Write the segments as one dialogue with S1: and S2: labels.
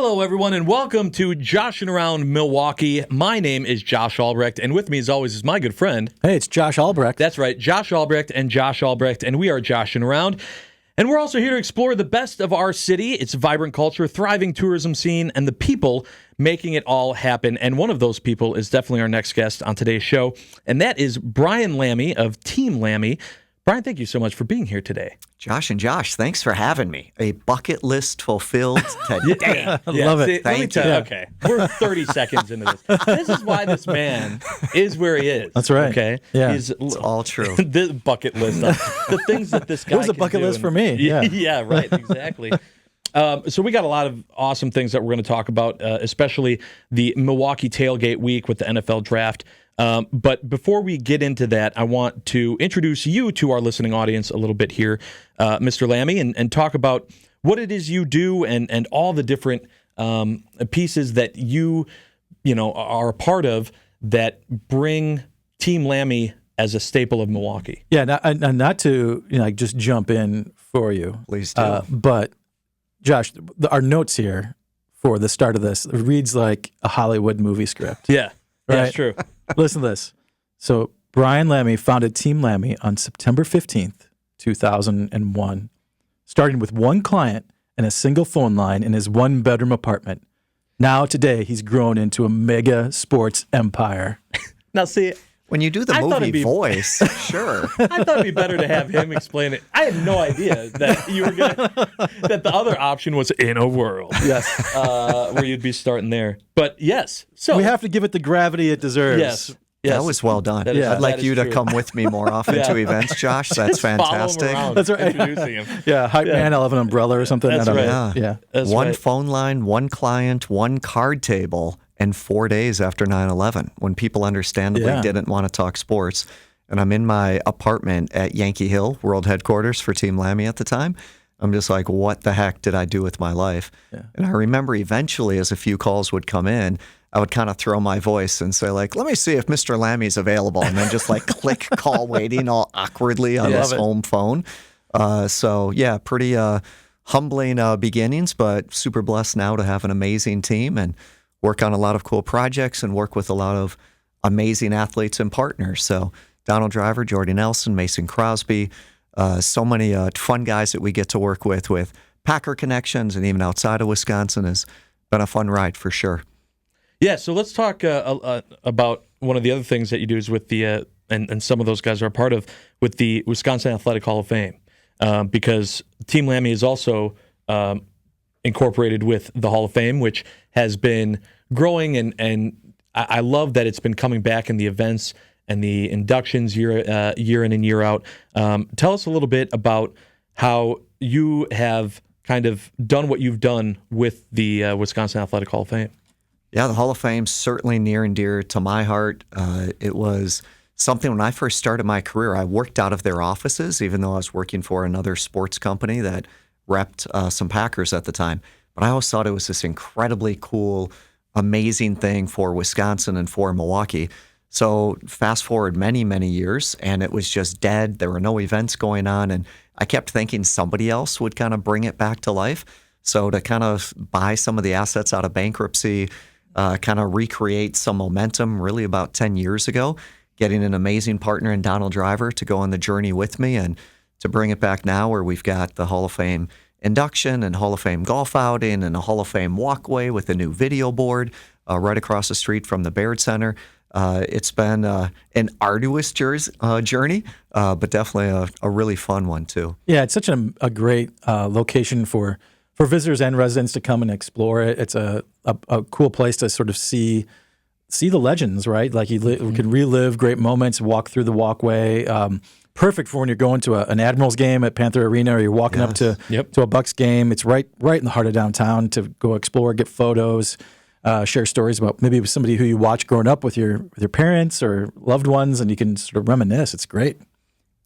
S1: Hello, everyone, and welcome to Joshing Around Milwaukee. My name is Josh Albrecht, and with me, as always, is my good friend.
S2: Hey, it's Josh Albrecht.
S1: That's right, Josh Albrecht and Josh Albrecht, and we are Joshing Around. And we're also here to explore the best of our city, its vibrant culture, thriving tourism scene, and the people making it all happen. And one of those people is definitely our next guest on today's show, and that is Brian Lammi of Team Lammi. Brian, thank you so much for being here today.
S3: Josh and Josh, thanks for having me. A bucket list fulfilled today.
S2: I love it.
S3: Thank you.
S1: Okay, we're 30 seconds into this. This is why this man is where he is.
S2: That's right.
S1: Okay,
S2: Yeah.
S1: it's
S3: all true.
S1: The bucket list, the things that this guy.
S2: It was a bucket list for me. Yeah,
S1: yeah, right, exactly. So we got a lot of awesome things that we're going to talk about, especially the Milwaukee Tailgate Week with the NFL Draft. But before we get into that, I want to introduce you to our listening audience a little bit here, Mr. Lammi, and talk about what it is you do and all the different pieces that you are a part of that bring Team Lammi as a staple of Milwaukee.
S2: Yeah. Not to just jump in for you,
S3: Please do.
S2: but Josh, our notes here for the start of this reads like a Hollywood movie script.
S1: Yeah, that's
S2: Right.
S1: true.
S2: Listen to this. So Brian Lammi founded Team Lammi on September 15th, 2001, starting with one client and a single phone line in his one-bedroom apartment. Now, today, he's grown into a mega sports empire.
S1: Now, see,
S3: When you do the
S1: I thought it'd
S3: movie
S1: be-
S3: voice, sure.
S1: I thought it'd be better to have him explain it. I had no idea that you were that the other option was in a world.
S2: Yes.
S1: Where you'd be starting there. But yes, so
S2: We have to give it the gravity it deserves.
S1: yes.
S3: That was well done.
S1: That is-
S3: I'd like
S1: that is
S3: you to
S1: true.
S3: come with me more often
S1: Yeah.
S3: to events, Josh. That's
S1: Just follow him
S3: fantastic.
S1: around,
S2: That's right.
S1: Introducing him.
S2: Yeah, hype man, I'll have an umbrella or something.
S1: That's
S2: I don't
S1: right.
S2: know. Yeah.
S1: That's
S3: One
S1: right.
S3: phone line, one client, one card table, and 4 days after 9/11, when people understandably
S2: Yeah.
S3: didn't want to talk sports. And I'm in my apartment at Yankee Hill, world headquarters for Team Lammi at the time. I'm just like, what the heck did I do with my life?
S2: Yeah.
S3: And I remember eventually, as a few calls would come in, I would kind of throw my voice and say, like, let me see if Mr. Lammi's available. And then just like click call waiting all awkwardly on his
S2: Love it.
S3: home phone. So, yeah, pretty humbling beginnings, but super blessed now to have an amazing team and work on a lot of cool projects and work with a lot of amazing athletes and partners. So Donald Driver, Jordy Nelson, Mason Crosby, so many fun guys that we get to work with Packer connections, and even outside of Wisconsin has been a fun ride for sure.
S1: Yeah, so let's talk about one of the other things that you do is with the and some of those guys are a part of with the Wisconsin Athletic Hall of Fame, because Team Lammi is also incorporated with the Hall of Fame, which has been growing, and I love that it's been coming back in the events and the inductions year in and year out. Tell us a little bit about how you have kind of done what you've done with the Wisconsin Athletic Hall of Fame.
S3: Yeah, the Hall of Fame's certainly near and dear to my heart. It was something when I first started my career, I worked out of their offices, even though I was working for another sports company that repped some Packers at the time. But I always thought it was this incredibly cool, amazing thing for Wisconsin and for Milwaukee. So fast forward many, many years, and it was just dead. There were no events going on, and I kept thinking somebody else would kind of bring it back to life. So to kind of buy some of the assets out of bankruptcy, kind of recreate some momentum really about 10 years ago, getting an amazing partner in Donald Driver to go on the journey with me and to bring it back now where we've got the Hall of Fame induction and Hall of Fame golf outing and a Hall of Fame walkway with a new video board right across the street from the Baird Center. It's been an arduous journey, but definitely a really fun one too.
S2: Yeah, it's such a great location for visitors and residents to come and explore it. It's a cool place to sort of see the legends, right? Like you can relive great moments, walk through the walkway. Perfect for when you're going to an Admirals game at Panther Arena, or you're walking up to a Bucks game. It's right in the heart of downtown to go explore, get photos, share stories about maybe somebody who you watched growing up with your parents or loved ones, and you can sort of reminisce. It's great.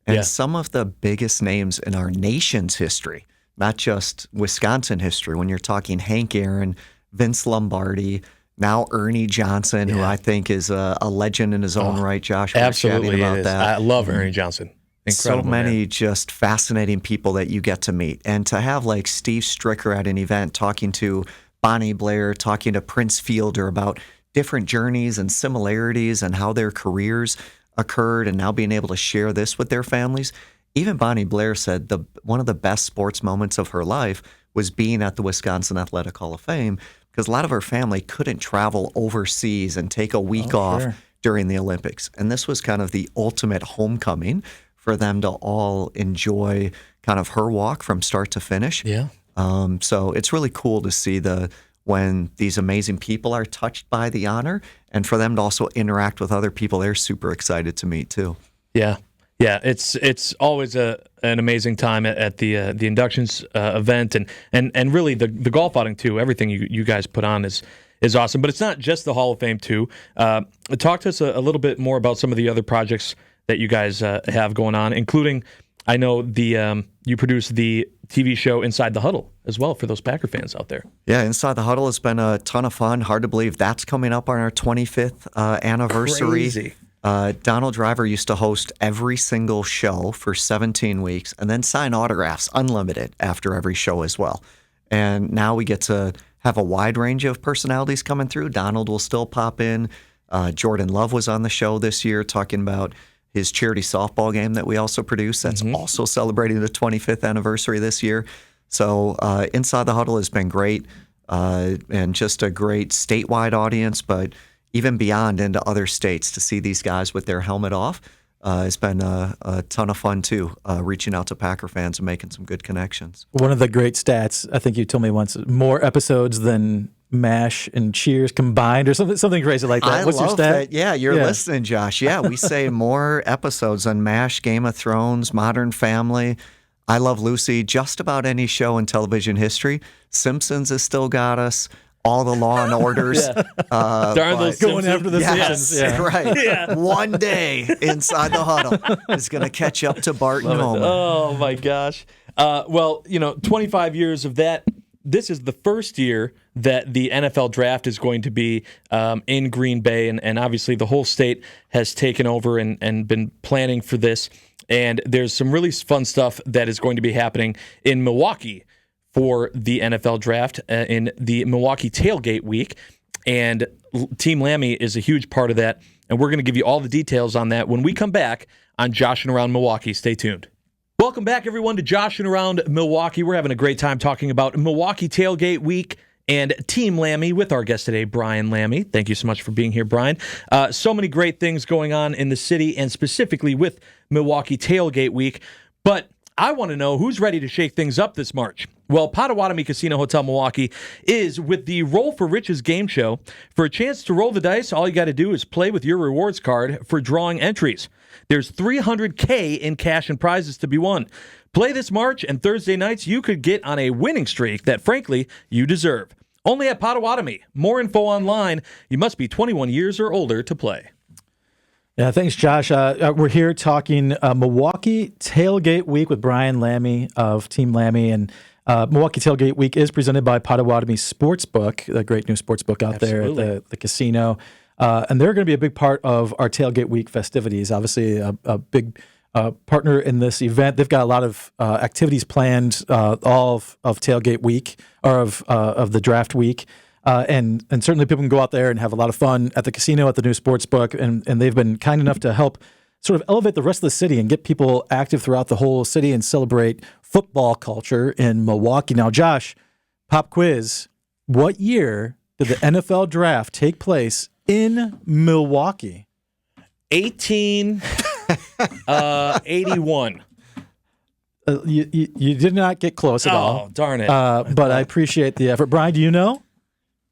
S3: And some of the biggest names in our nation's history, not just Wisconsin history, when you're talking Hank Aaron, Vince Lombardi, now Ernie Johnson, who I think is a legend in his own right. Josh, we were
S1: Absolutely,
S3: chatting about
S1: it is.
S3: that.
S1: I love Ernie Johnson. Incredible,
S3: so many
S1: man.
S3: just fascinating people that you get to meet. And to have like Steve Stricker at an event talking to Bonnie Blair talking to Prince Fielder about different journeys and similarities and how their careers occurred and now being able to share this with their families. Even Bonnie Blair said one of the best sports moments of her life was being at the Wisconsin Athletic Hall of Fame, because a lot of her family couldn't travel overseas and take a week off during the Olympics. And this was kind of the ultimate homecoming for them to all enjoy kind of her walk from start to finish.
S1: Yeah.
S3: So it's really cool to see when these amazing people are touched by the honor, and for them to also interact with other people they're super excited to meet too.
S1: Yeah. Yeah, it's always an amazing time at the inductions event, and really the golf outing too. Everything you guys put on is awesome. But it's not just the Hall of Fame too. Talk to us a little bit more about some of the other projects that you guys have going on, including, I know you produced the TV show Inside the Huddle as well for those Packer fans out there.
S3: Yeah, Inside the Huddle has been a ton of fun. Hard to believe that's coming up on our 25th anniversary.
S1: Crazy.
S3: Donald Driver used to host every single show for 17 weeks and then sign autographs unlimited after every show as well. And now we get to have a wide range of personalities coming through. Donald will still pop in. Jordan Love was on the show this year talking about his charity softball game that we also produce. That's also celebrating the 25th anniversary this year. So Inside the Huddle has been great, and just a great statewide audience, but even beyond into other states to see these guys with their helmet off has been a ton of fun too, reaching out to Packer fans and making some good connections.
S2: One of the great stats, I think you told me once, more episodes than MASH and Cheers combined, or something crazy like that. What's your stat?
S3: That. Yeah, you're listening, Josh. Yeah, we say more episodes than MASH, Game of Thrones, Modern Family, I Love Lucy, just about any show in television history. Simpsons has still got us. All the Law and Orders.
S1: Darn those
S2: going
S1: Simpsons.
S2: after the Simpsons. Yeah.
S3: Right.
S1: Yeah.
S3: One day Inside the Huddle is going to catch up to Bart and Homer.
S1: Oh, my gosh. Well, 25 years of that. This is the first year that the NFL draft is going to be in Green Bay, and obviously the whole state has taken over and been planning for this. And there's some really fun stuff that is going to be happening in Milwaukee for the NFL draft in the Milwaukee Tailgate Week. And Team Lammi is a huge part of that. And we're going to give you all the details on that when we come back on Joshing Around Milwaukee. Stay tuned. Welcome back, everyone, to Joshing Around Milwaukee. We're having a great time talking about Milwaukee Tailgate Week and Team Lammi with our guest today, Brian Lammi. Thank you so much for being here, Brian. So many great things going on in the city, and specifically with Milwaukee Tailgate Week. But I want to know who's ready to shake things up this March. Well, Potawatomi Casino Hotel Milwaukee is with the Roll for Riches game show. For a chance to roll the dice, all you got to do is play with your rewards card for drawing entries. There's $300K in cash and prizes to be won. Play this March, and Thursday nights you could get on a winning streak that, frankly, you deserve. Only at Potawatomi. More info online. You must be 21 years or older to play.
S2: Yeah, thanks, Josh. We're here talking Milwaukee Tailgate Week with Brian Lammi of Team Lammi. And Milwaukee Tailgate Week is presented by Potawatomi Sportsbook, the great new sportsbook out there at the casino. And they're going to be a big part of our Tailgate Week festivities. Obviously, a big partner in this event. They've got a lot of activities planned all of Tailgate Week, or of the draft week. And certainly people can go out there and have a lot of fun at the casino, at the new sportsbook, and they've been kind enough to help sort of elevate the rest of the city and get people active throughout the whole city and celebrate football culture in Milwaukee. Now, Josh, pop quiz, what year did the NFL draft take place in Milwaukee?
S1: 1881.
S2: You did not get close at all.
S1: Oh, darn it.
S2: But I appreciate the effort. Brian, do you know?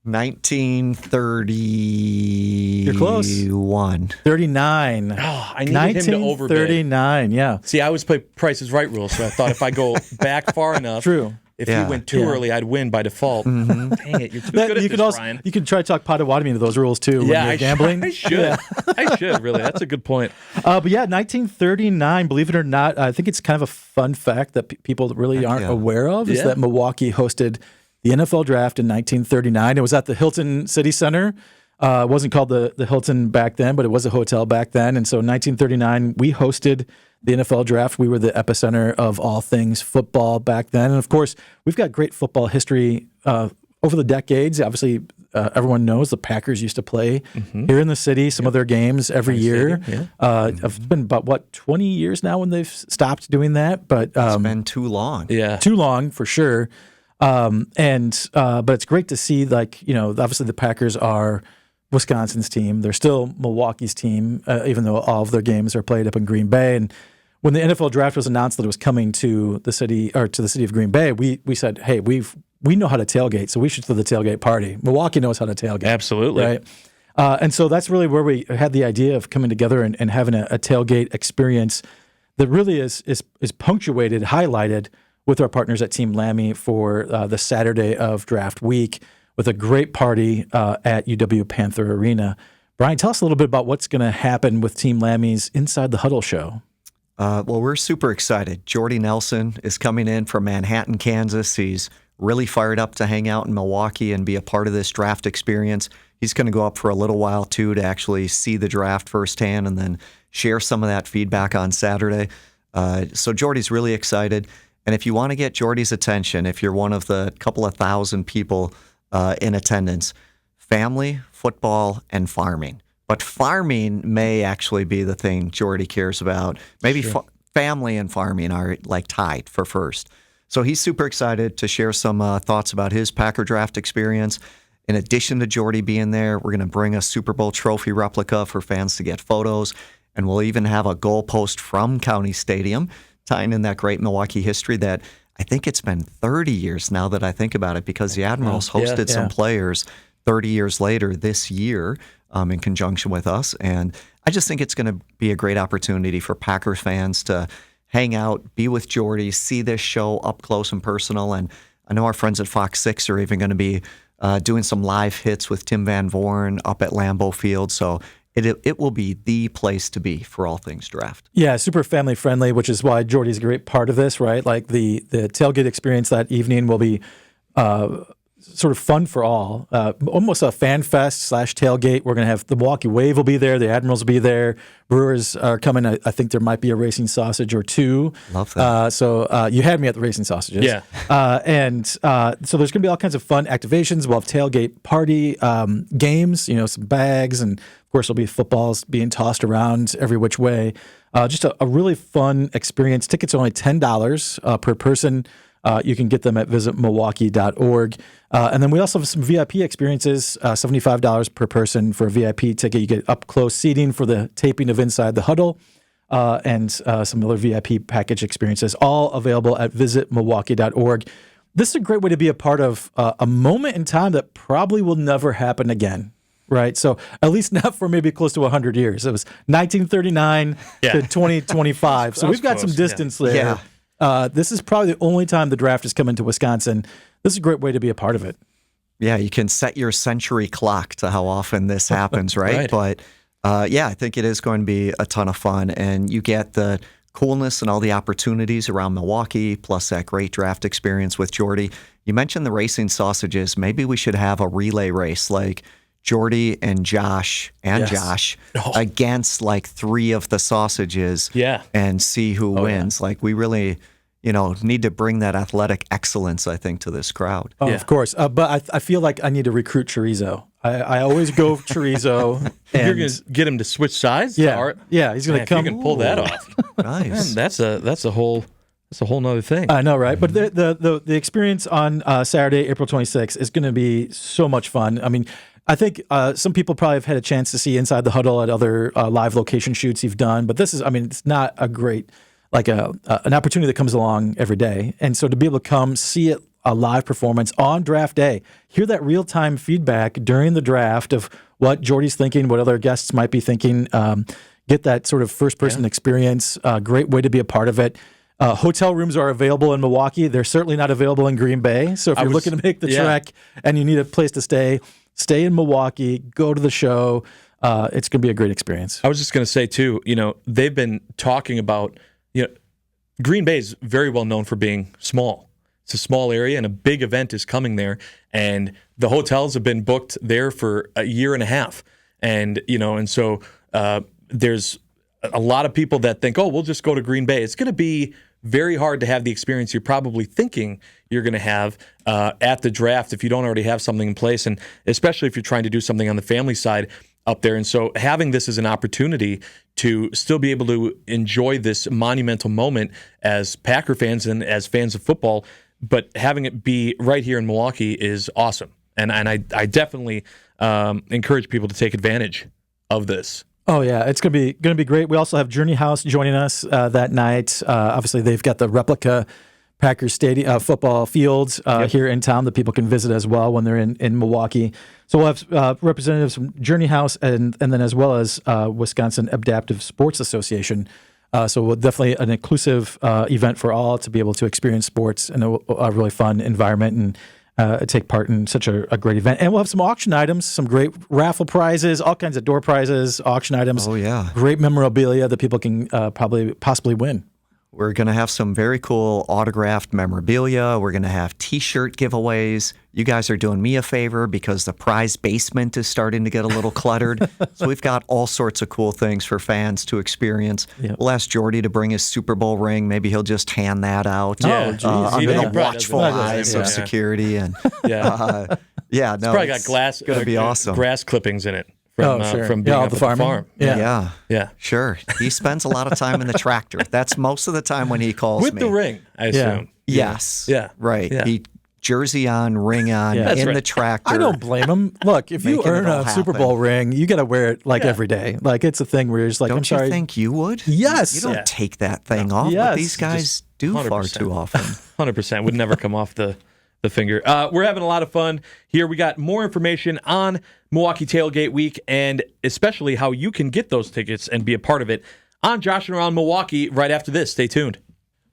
S3: 1930.
S2: You're close. 39.
S1: Oh, I needed him to overbid.
S2: 1939, yeah.
S1: See, I always play Price is Right rules, so I thought if I go back far enough,
S2: True.
S1: If he went too early, I'd win by default. Dang it, you're too good at this, Brian.
S2: You can try to talk Potawatomi into those rules, too, when you're gambling.
S1: I should. I should, really. That's a good point.
S2: But yeah, 1939, believe it or not, I think it's kind of a fun fact that people really aren't aware of, is that Milwaukee hosted the NFL draft in 1939. It was at the Hilton City Center. It wasn't called the Hilton back then, but it was a hotel back then. And so in 1939, we hosted the NFL draft. We were the epicenter of all things football back then. And of course, we've got great football history over the decades, obviously, everyone knows the Packers used to play here in the city, some of their games every year. It's been about, 20 years now when they've stopped doing that. But
S3: It's been too long.
S1: Yeah.
S2: too long for sure. But it's great to see, obviously the Packers are Wisconsin's team. They're still Milwaukee's team, even though all of their games are played up in Green Bay. And when the NFL draft was announced that it was coming to the city of Green Bay, we said, hey, we know how to tailgate, so we should throw the tailgate party. Milwaukee knows how to tailgate.
S1: Absolutely.
S2: Right? And so that's really where we had the idea of coming together and having a tailgate experience that really is punctuated, highlighted with our partners at Team Lammi for the Saturday of draft week with a great party at UW Panther Arena. Brian, tell us a little bit about what's going to happen with Team Lammi's Inside the Huddle show.
S3: Well, we're super excited. Jordy Nelson is coming in from Manhattan, Kansas. He's really fired up to hang out in Milwaukee and be a part of this draft experience. He's going to go up for a little while, too, to actually see the draft firsthand and then share some of that feedback on Saturday. So Jordy's really excited. And if you want to get Jordy's attention, if you're one of the couple of thousand people in attendance, family, football, and farming. But farming may actually be the thing Jordy cares about. Maybe family and farming are tied for first. So he's super excited to share some thoughts about his Packer draft experience. In addition to Jordy being there, we're going to bring a Super Bowl trophy replica for fans to get photos. And we'll even have a goalpost from County Stadium, tying in that great Milwaukee history that I think it's been 30 years now that I think about it, because the Admirals hosted some players 30 years later this year in conjunction with us. And I just think it's going to be a great opportunity for Packer fans to hang out, be with Jordy, see this show up close and personal. And I know our friends at Fox 6 are even going to be doing some live hits with Tim Van Voorn up at Lambeau Field. So it will be the place to be for all things draft.
S2: Yeah, super family friendly, which is why Jordy's a great part of this, right? Like the tailgate experience that evening will be sort of fun for all. Almost a fan fest / tailgate. We're going to have the Milwaukee Wave will be there. The Admirals will be there. Brewers are coming. I think there might be a racing sausage or two.
S3: Love that.
S2: So you had me at the racing sausages.
S1: Yeah.
S2: So there's going to be all kinds of fun activations. We'll have tailgate party games, some bags, and of course there'll be footballs being tossed around every which way. Just a really fun experience. Tickets are only $10 per person. You can get them at visitmilwaukee.org. And then we also have some VIP experiences, $75 per person for a VIP ticket. You get up-close seating for the taping of Inside the Huddle and some other VIP package experiences, all available at visitmilwaukee.org. This is a great way to be a part of a moment in time that probably will never happen again, right? So at least not for maybe close to 100 years. It was 1939 to 2025. So we've got some distance there.
S3: Yeah.
S2: This is probably the only time the draft is coming to Wisconsin. This is a great way to be a part of it.
S3: Yeah, you can set your century clock to how often this happens, right? But I think it is going to be a ton of fun, and you get the coolness and all the opportunities around Milwaukee, plus that great draft experience with Jordy. You mentioned the racing sausages. Maybe we should have a relay race, like Jordy and Josh against three of the sausages and see who wins.
S2: Yeah.
S3: We really, need to bring that athletic excellence, I think, to this crowd.
S2: Oh, of course. But I feel like I need to recruit chorizo. I always go chorizo. And
S1: you're going to get him to switch sides?
S2: Yeah, he's going to come.
S1: You can pull that off.
S3: Nice.
S1: Man, that's a whole nother thing.
S2: I know, right? But the experience on Saturday, April 26th is going to be so much fun. I mean, I think some people probably have had a chance to see Inside the Huddle at other live location shoots you've done, but this is, it's not a great, an opportunity that comes along every day. And so to be able to come see it, a live performance on draft day, hear that real-time feedback during the draft of what Jordy's thinking, what other guests might be thinking, get that sort of first-person experience, great way to be a part of it. Hotel rooms are available in Milwaukee. They're certainly not available in Green Bay. So if you're looking to make the trek and you need a place to stay in Milwaukee, go to the show. It's going to be a great experience.
S1: I was just going to say, too, they've been talking about, Green Bay is very well known for being small. It's a small area, and a big event is coming there. And the hotels have been booked there for a year and a half. And, so there's a lot of people that think, we'll just go to Green Bay. It's going to be very hard to have the experience you're probably thinking you're going to have at the draft if you don't already have something in place, and especially if you're trying to do something on the family side up there. And so having this as an opportunity to still be able to enjoy this monumental moment as Packer fans and as fans of football, but having it be right here in Milwaukee is awesome. And I definitely encourage people to take advantage of this.
S2: Oh yeah, it's gonna be great. We also have Journey House joining us that night. Obviously, they've got the replica Packers Stadium football fields here in town that people can visit as well when they're in Milwaukee. So we'll have representatives from Journey House and then as well as Wisconsin Adaptive Sports Association. So we'll definitely an inclusive event for all to be able to experience sports in a really fun environment and take part in such a great event. And we'll have some auction items, some great raffle prizes, all kinds of door prizes, auction items.
S3: Oh, yeah.
S2: Great memorabilia that people can possibly win.
S3: We're going to have some very cool autographed memorabilia. We're going to have T-shirt giveaways. You guys are doing me a favor because the prize basement is starting to get a little cluttered. So we've got all sorts of cool things for fans to experience. Yep. We'll ask Jordy to bring his Super Bowl ring. Maybe he'll just hand that out under the watchful eyes of security. And no,
S1: it's probably got glass.
S3: Going to be awesome.
S1: Grass clippings in it. From being up at the farm.
S3: Yeah. Sure. He spends a lot of time in the tractor. That's most of the time when he calls
S1: with
S3: me.
S1: The ring, I assume.
S3: Yes.
S1: Yeah.
S3: Right.
S1: Yeah.
S3: He jersey on, ring on, in the tractor.
S2: I don't blame him. Look, if you earn a Super Bowl ring, you got to wear it every day. Like it's a thing where you're just like,
S3: don't
S2: I'm sorry.
S3: You think you would?
S2: Yes.
S3: You don't take that thing off. But these guys do 100%. Far too often.
S1: 100% would never come off the finger. We're having a lot of fun here. We got more information on Milwaukee Tailgate Week and especially how you can get those tickets and be a part of it on Joshing Around Milwaukee right after this. Stay tuned.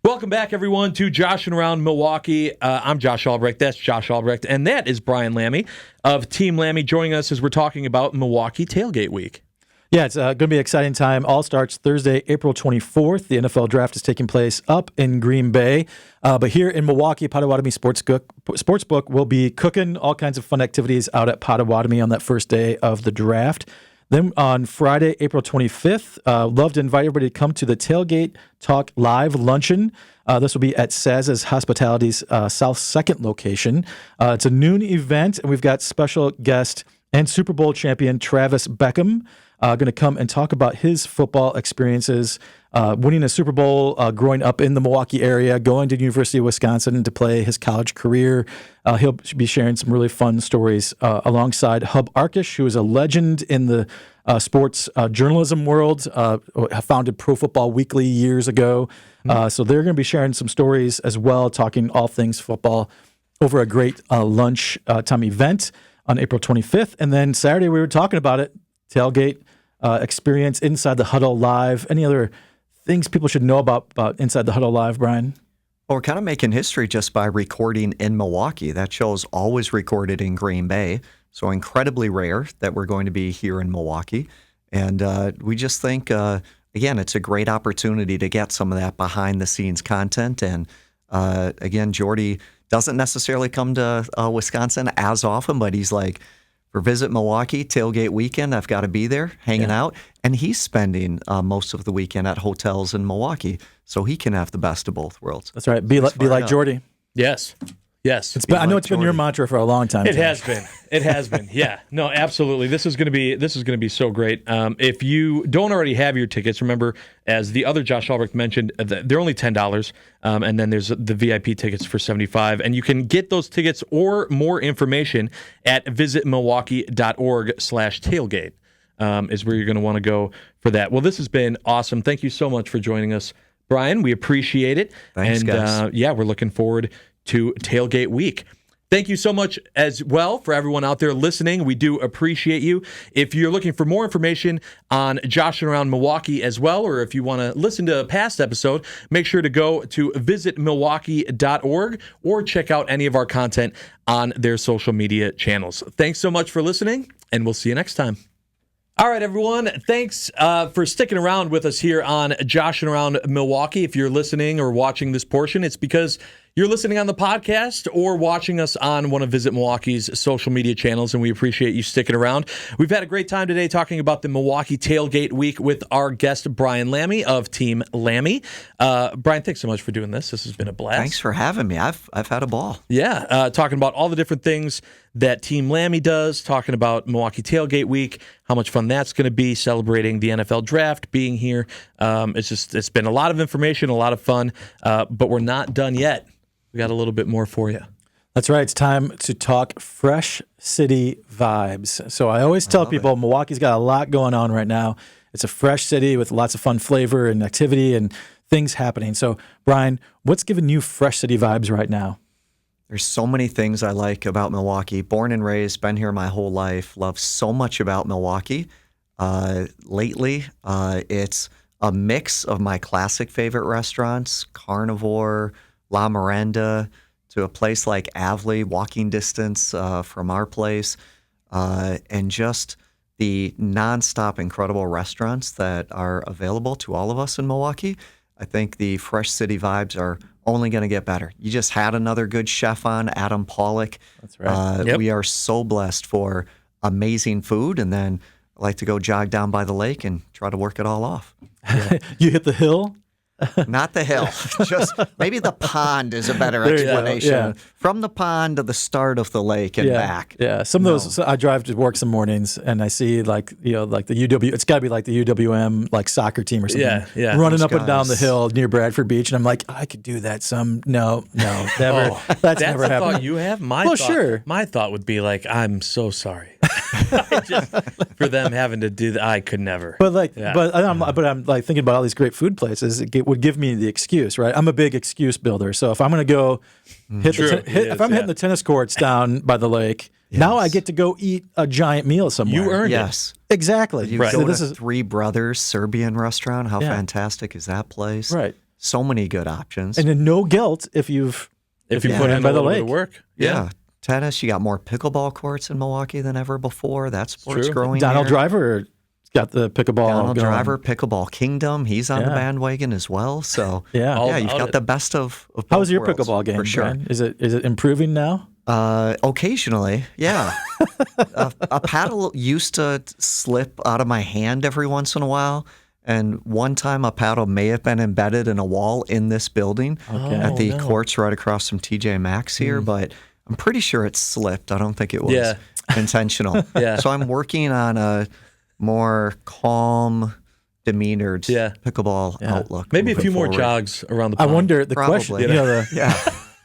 S1: Welcome back, everyone, to Joshing Around Milwaukee. I'm Josh Albrecht. That's Josh Albrecht. And that is Brian Lammi of Team Lammi joining us as we're talking about Milwaukee Tailgate Week.
S2: Yeah, it's going to be an exciting time. All starts Thursday, April 24th. The NFL Draft is taking place up in Green Bay. But here in Milwaukee, Potawatomi Sportsbook will be cooking all kinds of fun activities out at Potawatomi on that first day of the draft. Then on Friday, April 25th, love to invite everybody to come to the Tailgate Talk Live Luncheon. This will be at Saz's Hospitality's South 2nd location. It's a noon event, and we've got special guest and Super Bowl champion Travis Beckham going to come and talk about his football experiences, winning a Super Bowl, growing up in the Milwaukee area, going to the University of Wisconsin to play his college career. He'll be sharing some really fun stories alongside Hub Arkish, who is a legend in the sports journalism world, founded Pro Football Weekly years ago. So they're going to be sharing some stories as well, talking all things football over a great lunch time event on April 25th. And then Saturday, we were talking about it, tailgate experience Inside the Huddle Live. Any other things people should know about Inside the Huddle Live, Brian?
S3: Well, we're kind of making history just by recording in Milwaukee. That show's always recorded in Green Bay, so incredibly rare that we're going to be here in Milwaukee. And we just think, again, it's a great opportunity to get some of that behind-the-scenes content. And again, Jordy doesn't necessarily come to Wisconsin as often, but he's like, for Visit Milwaukee Tailgate Weekend, I've got to be there hanging out. And he's spending most of the weekend at hotels in Milwaukee, so he can have the best of both worlds.
S2: That's right. Be like Jordy.
S1: Yes.
S2: I know it's been your mantra for a long time.
S1: It has been. Yeah. No, absolutely. This is going to be so great. If you don't already have your tickets, remember, as the other Josh Albrecht mentioned, they're only $10, and then there's the VIP tickets for $75, and you can get those tickets or more information at visitmilwaukee.org/tailgate. Is where you're going to want to go for that. Well, this has been awesome. Thank you so much for joining us, Brian. We appreciate it.
S3: Thanks, guys.
S1: We're looking forward to Tailgate Week. Thank you so much as well for everyone out there listening. We do appreciate you. If you're looking for more information on Joshing Around Milwaukee as well, or if you want to listen to a past episode, make sure to go to visitmilwaukee.org or check out any of our content on their social media channels. Thanks so much for listening, and we'll see you next time. All right, everyone. Thanks for sticking around with us here on Joshing Around Milwaukee. If you're listening or watching this portion, it's because you're listening on the podcast or watching us on one of Visit Milwaukee's social media channels, and we appreciate you sticking around. We've had a great time today talking about the Milwaukee Tailgate Week with our guest, Brian Lammi of Team Lammi. Brian, thanks so much for doing this. This has been a blast.
S3: Thanks for having me. I've had a ball.
S1: Yeah, talking about all the different things that Team Lammi does, talking about Milwaukee Tailgate Week, how much fun that's going to be, celebrating the NFL Draft, being here. It's been a lot of information, a lot of fun, but we're not done yet. We got a little bit more for you.
S2: That's right. It's time to talk fresh city vibes. So I always tell people Milwaukee's got a lot going on right now. It's a fresh city with lots of fun flavor and activity and things happening. So, Brian, what's giving you fresh city vibes right now?
S3: There's so many things I like about Milwaukee. Born and raised, been here my whole life, love so much about Milwaukee. Lately, it's a mix of my classic favorite restaurants, Carnivore, La Miranda, to a place like Avley, walking distance from our place, and just the nonstop incredible restaurants that are available to all of us in Milwaukee. I think the fresh city vibes are only going to get better. You just had another good chef on, Adam Pollock.
S2: That's right.
S3: We are so blessed for amazing food, and then I like to go jog down by the lake and try to work it all off.
S2: Yeah. You hit the hill?
S3: Not the hill. Just maybe the pond is a better explanation.
S2: Yeah.
S3: From the pond to the start of the lake and back.
S2: Yeah, some of those. So I drive to work some mornings, and I see like the UW. It's got to be like the UWM like soccer team or something.
S1: Yeah.
S2: Running
S3: Those
S2: up and down the
S3: guys.
S2: hill near Bradford Beach, and I'm like, I could do that. No, never. That's never
S1: the
S2: happened.
S1: thought you have?
S2: Sure.
S1: My thought would be like, I'm so sorry. For them having to do that, I could never.
S2: But I'm like thinking about all these great food places. It would give me the excuse, right? I'm a big excuse builder. So if I'm going to go if I'm hitting the tennis courts down by the lake, now I get to go eat a giant meal somewhere.
S1: You earned
S3: Yes.
S2: Exactly.
S3: You
S1: Right.
S3: go
S2: So this
S3: to
S2: is
S3: Three Brothers Serbian restaurant. How fantastic is that place?
S2: right.
S3: So many good options.
S2: And then no guilt if you
S1: if you
S2: Yeah.
S1: put in
S2: By
S1: a
S2: the
S1: little bit of
S2: lake.
S1: work.
S3: Yeah. Tennis, you got more pickleball courts in Milwaukee than ever before. That sport's
S1: true.
S3: growing
S2: Donald
S3: here.
S2: Driver got the pickleball.
S3: Donald
S2: going.
S3: Driver, Pickleball Kingdom, he's on the
S2: Yeah.
S3: bandwagon as well. So
S2: Yeah.
S1: All
S3: you've
S1: about
S3: got
S1: it.
S3: the best of both
S2: How was your
S3: worlds,
S2: pickleball game,
S3: for sure.
S2: Brian? Is it improving now?
S3: Occasionally, yeah. A paddle used to slip out of my hand every once in a while. And one time a paddle may have been embedded in a wall in this building at the courts right across from TJ Maxx here, but I'm pretty sure it slipped. I don't think it was intentional. So I'm working on a more calm, demeanored pickleball outlook.
S1: Maybe a
S3: moving
S1: few more
S3: forward.
S1: jogs around the
S2: I
S1: pond.
S2: wonder the question.
S3: Probably. Yeah,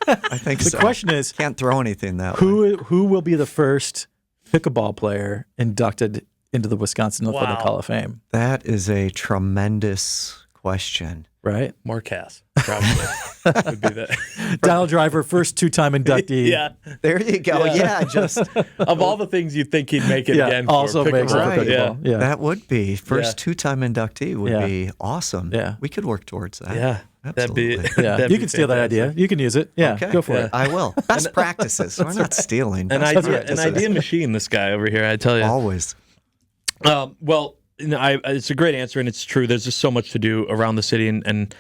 S3: I think
S2: The
S3: so.
S2: question is,
S3: Can't throw anything that way.
S2: who will be the first pickleball player inducted into the Wisconsin Athletic Hall of Fame?
S3: That is a tremendous question.
S2: Right?
S1: Marquez, probably. would be that.
S2: Donald Driver, first two-time inductee.
S1: Yeah.
S3: There you go. Yeah, just
S1: Of all the things you'd think he'd make it again for
S2: also makes it for
S1: pickleball.
S3: Right.
S2: pickleball. Yeah.
S3: that would be first two-time inductee would
S2: Yeah.
S3: be awesome.
S2: Yeah.
S3: We could work towards that.
S1: Yeah. That'd be.
S3: Absolutely.
S2: Yeah.
S1: that'd
S2: You
S1: be
S2: can steal that
S1: fantastic.
S2: idea. You can use it. Yeah.
S3: Okay.
S2: Go for
S1: Yeah.
S2: it.
S3: I will. Best practices. We're not stealing.
S1: An
S3: Best
S1: idea
S3: practices.
S1: machine, this guy over here, I tell you.
S3: Always.
S1: Well, it's a great answer, and it's true. There's just so much to do around the city, and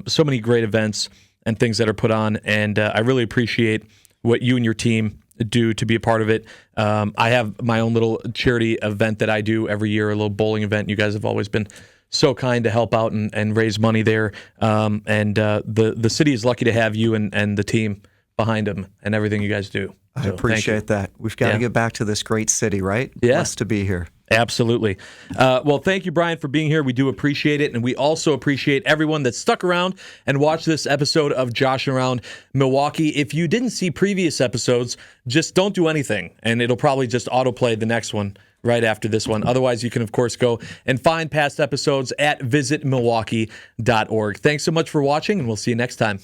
S1: so many great events and things that are put on. And I really appreciate what you and your team do to be a part of it. I have my own little charity event that I do every year, a little bowling event. You guys have always been so kind to help out and raise money there. And the city is lucky to have you and the team behind them and everything you guys do.
S3: I
S1: So, thank you.
S3: appreciate that. We've got to get back to this great city, right?
S1: Yeah.
S3: Blessed to be here.
S1: Absolutely. Well, thank you, Brian, for being here. We do appreciate it, and we also appreciate everyone that stuck around and watched this episode of Joshing Around Milwaukee. If you didn't see previous episodes, just don't do anything, and it'll probably just autoplay the next one right after this one. Otherwise, you can, of course, go and find past episodes at visitmilwaukee.org. Thanks so much for watching, and we'll see you next time.